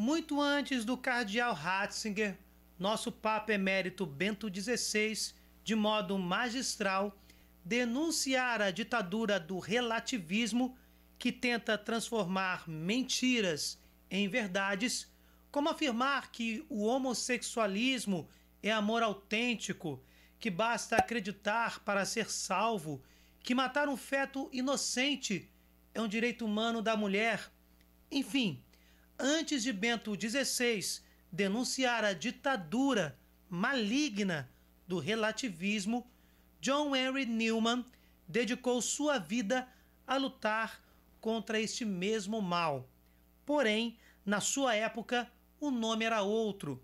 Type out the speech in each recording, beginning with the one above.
Muito antes do cardeal Ratzinger, nosso Papa Emérito Bento XVI, de modo magistral, denunciar a ditadura do relativismo que tenta transformar mentiras em verdades, como afirmar que o homossexualismo é amor autêntico, que basta acreditar para ser salvo, que matar um feto inocente é um direito humano da mulher. Enfim, antes de Bento XVI denunciar a ditadura maligna do relativismo, John Henry Newman dedicou sua vida a lutar contra este mesmo mal. Porém, na sua época, o nome era outro.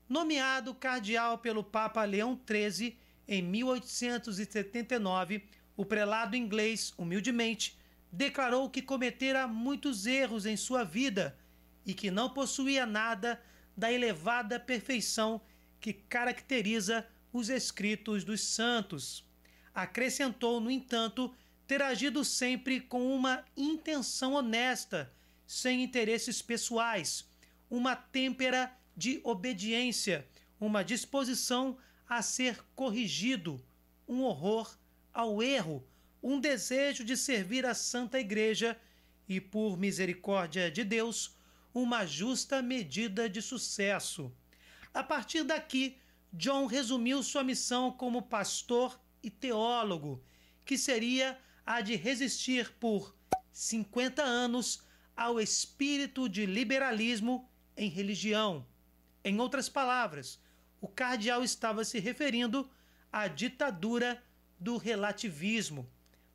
Nomeado cardeal pelo Papa Leão XIII em 1879, o prelado inglês, humildemente, declarou que cometera muitos erros em sua vida e que não possuía nada da elevada perfeição que caracteriza os escritos dos santos. Acrescentou, no entanto, ter agido sempre com uma intenção honesta, sem interesses pessoais, uma têmpera de obediência, uma disposição a ser corrigido, um horror ao erro, um desejo de servir a Santa Igreja e, por misericórdia de Deus, uma justa medida de sucesso. A partir daqui, John resumiu sua missão como pastor e teólogo, que seria a de resistir por 50 anos ao espírito de liberalismo em religião. Em outras palavras, o cardeal estava se referindo à ditadura do relativismo.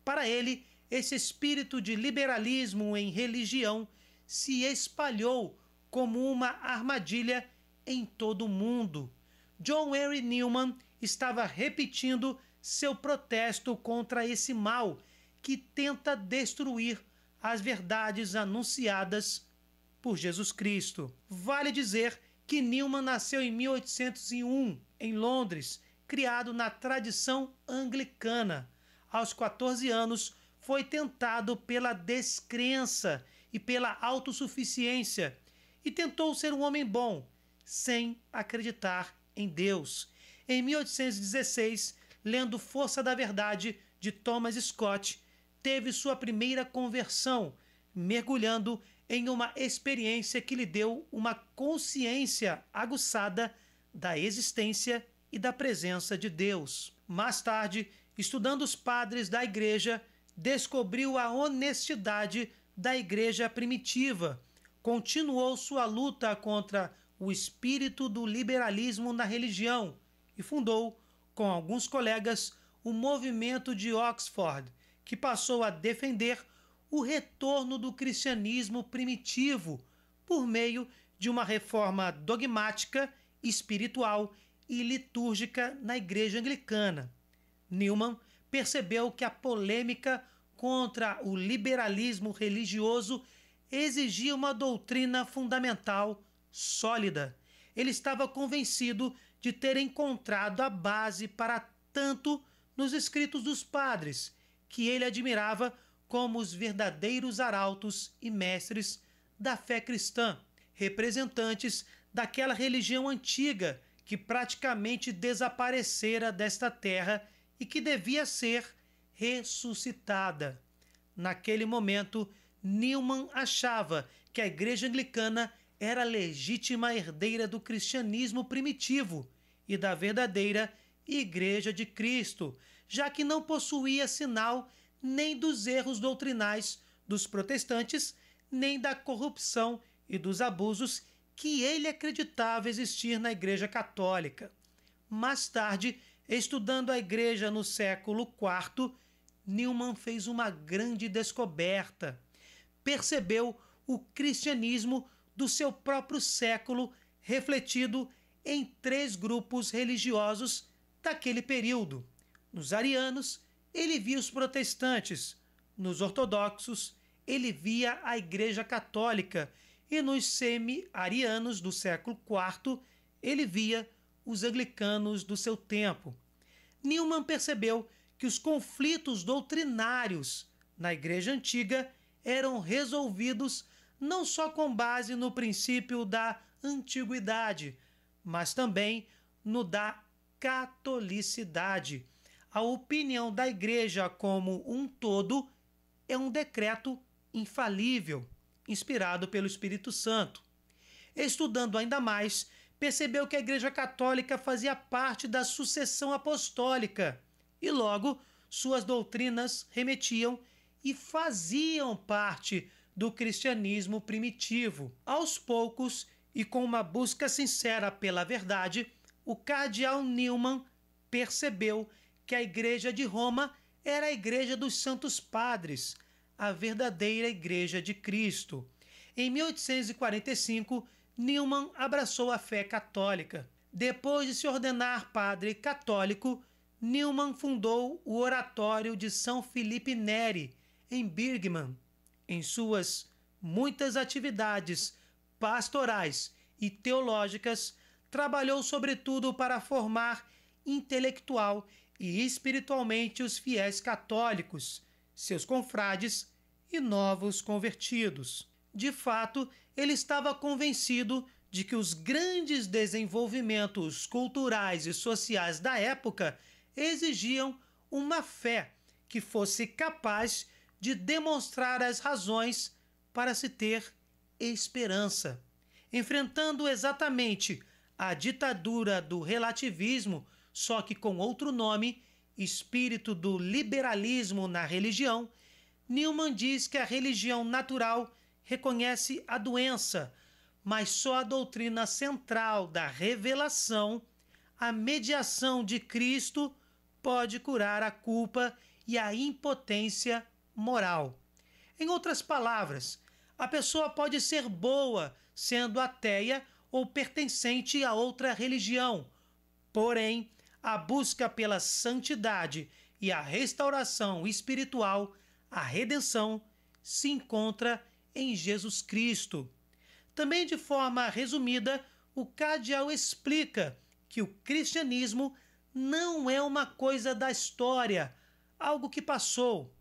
Para ele, esse espírito de liberalismo em religião se espalhou como uma armadilha em todo o mundo. John Henry Newman estava repetindo seu protesto contra esse mal que tenta destruir as verdades anunciadas por Jesus Cristo. Vale dizer que Newman nasceu em 1801, em Londres, criado na tradição anglicana. Aos 14 anos, foi tentado pela descrença e pela autossuficiência e tentou ser um homem bom, sem acreditar em Deus. Em 1816, lendo Força da Verdade, de Thomas Scott, teve sua primeira conversão, mergulhando em uma experiência que lhe deu uma consciência aguçada da existência e da presença de Deus. Mais tarde, estudando os padres da igreja, descobriu a honestidade da igreja primitiva, continuou sua luta contra o espírito do liberalismo na religião e fundou, com alguns colegas, o movimento de Oxford, que passou a defender o retorno do cristianismo primitivo por meio de uma reforma dogmática, espiritual e litúrgica na igreja anglicana. Newman percebeu que a polêmica contra o liberalismo religioso exigia uma doutrina fundamental sólida. Ele estava convencido de ter encontrado a base para tanto nos escritos dos padres, que ele admirava como os verdadeiros arautos e mestres da fé cristã, representantes daquela religião antiga que praticamente desaparecera desta terra e que devia ser ressuscitada. Naquele momento, Newman achava que a igreja anglicana era a legítima herdeira do cristianismo primitivo e da verdadeira Igreja de Cristo, já que não possuía sinal nem dos erros doutrinais dos protestantes, nem da corrupção e dos abusos que ele acreditava existir na Igreja Católica. Mais tarde, estudando a Igreja no século IV, Newman fez uma grande descoberta. Percebeu o cristianismo do seu próprio século refletido em 3 grupos religiosos daquele período. Nos arianos, ele via os protestantes. Nos ortodoxos, ele via a Igreja Católica. E nos semi-arianos do século IV, ele via os anglicanos do seu tempo. Newman percebeu que os conflitos doutrinários na Igreja Antiga eram resolvidos não só com base no princípio da antiguidade, mas também no da catolicidade. A opinião da Igreja como um todo é um decreto infalível, inspirado pelo Espírito Santo. Estudando ainda mais, percebeu que a Igreja Católica fazia parte da sucessão apostólica e, logo, suas doutrinas remetiam e faziam parte do cristianismo primitivo. Aos poucos, e com uma busca sincera pela verdade, o cardeal Newman percebeu que a Igreja de Roma era a Igreja dos Santos Padres, a verdadeira Igreja de Cristo. Em 1845, Newman abraçou a fé católica. Depois de se ordenar padre católico, Newman fundou o Oratório de São Felipe Neri, em Birmingham. Em suas muitas atividades pastorais e teológicas, trabalhou sobretudo para formar intelectual e espiritualmente os fiéis católicos, seus confrades e novos convertidos. De fato, ele estava convencido de que os grandes desenvolvimentos culturais e sociais da época exigiam uma fé que fosse capaz de demonstrar as razões para se ter esperança. Enfrentando exatamente a ditadura do relativismo, só que com outro nome, espírito do liberalismo na religião, Newman diz que a religião natural reconhece a doença, mas só a doutrina central da revelação, a mediação de Cristo, pode curar a culpa e a impotência moral. Em outras palavras, a pessoa pode ser boa sendo ateia ou pertencente a outra religião, porém, a busca pela santidade e a restauração espiritual, a redenção, se encontra em Jesus Cristo. Também de forma resumida, o cardeal explica que o cristianismo não é uma coisa da história, algo que passou.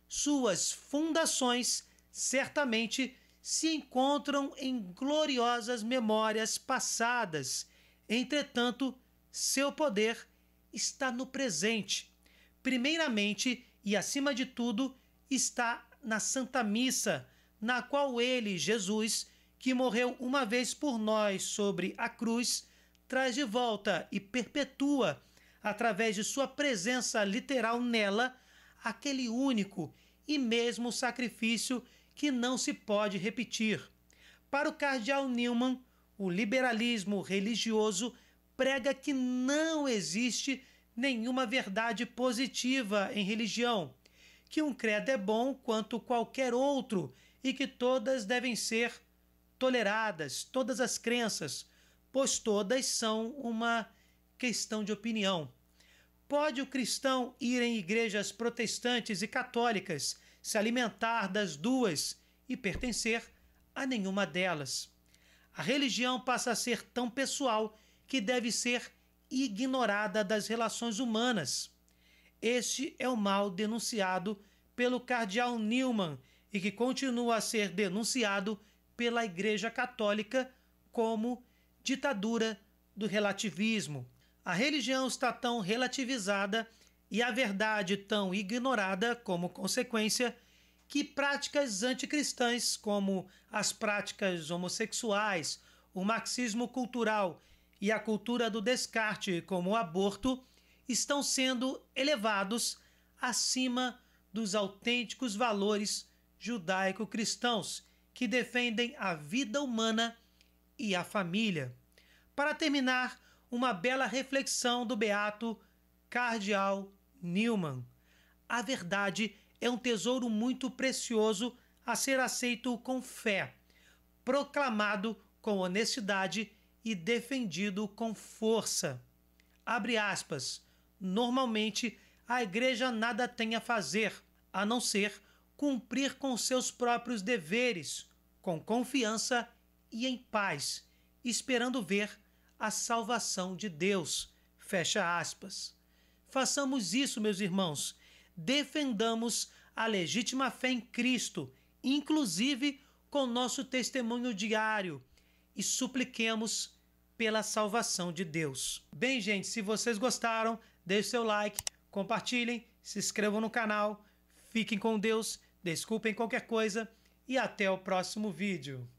Suas fundações certamente se encontram em gloriosas memórias passadas. Entretanto, seu poder está no presente. Primeiramente e acima de tudo, está na Santa Missa, na qual ele, Jesus, que morreu uma vez por nós sobre a cruz, traz de volta e perpetua, através de sua presença literal nela, aquele único e mesmo sacrifício que não se pode repetir. Para o cardeal Newman, o liberalismo religioso prega que não existe nenhuma verdade positiva em religião, que um credo é bom quanto qualquer outro e que todas devem ser toleradas, todas as crenças, pois todas são uma questão de opinião. Pode o cristão ir em igrejas protestantes e católicas, se alimentar das duas e pertencer a nenhuma delas. A religião passa a ser tão pessoal que deve ser ignorada das relações humanas. Este é o mal denunciado pelo cardeal Newman e que continua a ser denunciado pela Igreja Católica como ditadura do relativismo. A religião está tão relativizada e a verdade tão ignorada como consequência que práticas anticristãs como as práticas homossexuais, o marxismo cultural e a cultura do descarte como o aborto estão sendo elevados acima dos autênticos valores judaico-cristãos que defendem a vida humana e a família. Para terminar, uma bela reflexão do beato cardeal Newman. A verdade é um tesouro muito precioso a ser aceito com fé, proclamado com honestidade e defendido com força. Abre aspas. Normalmente, a igreja nada tem a fazer, a não ser cumprir com seus próprios deveres, com confiança e em paz, esperando ver a salvação de Deus. Fecha aspas. Façamos isso, meus irmãos. Defendamos a legítima fé em Cristo, inclusive com nosso testemunho diário e supliquemos pela salvação de Deus. Bem, gente, se vocês gostaram, deixe seu like, compartilhem, se inscrevam no canal, fiquem com Deus, desculpem qualquer coisa e até o próximo vídeo.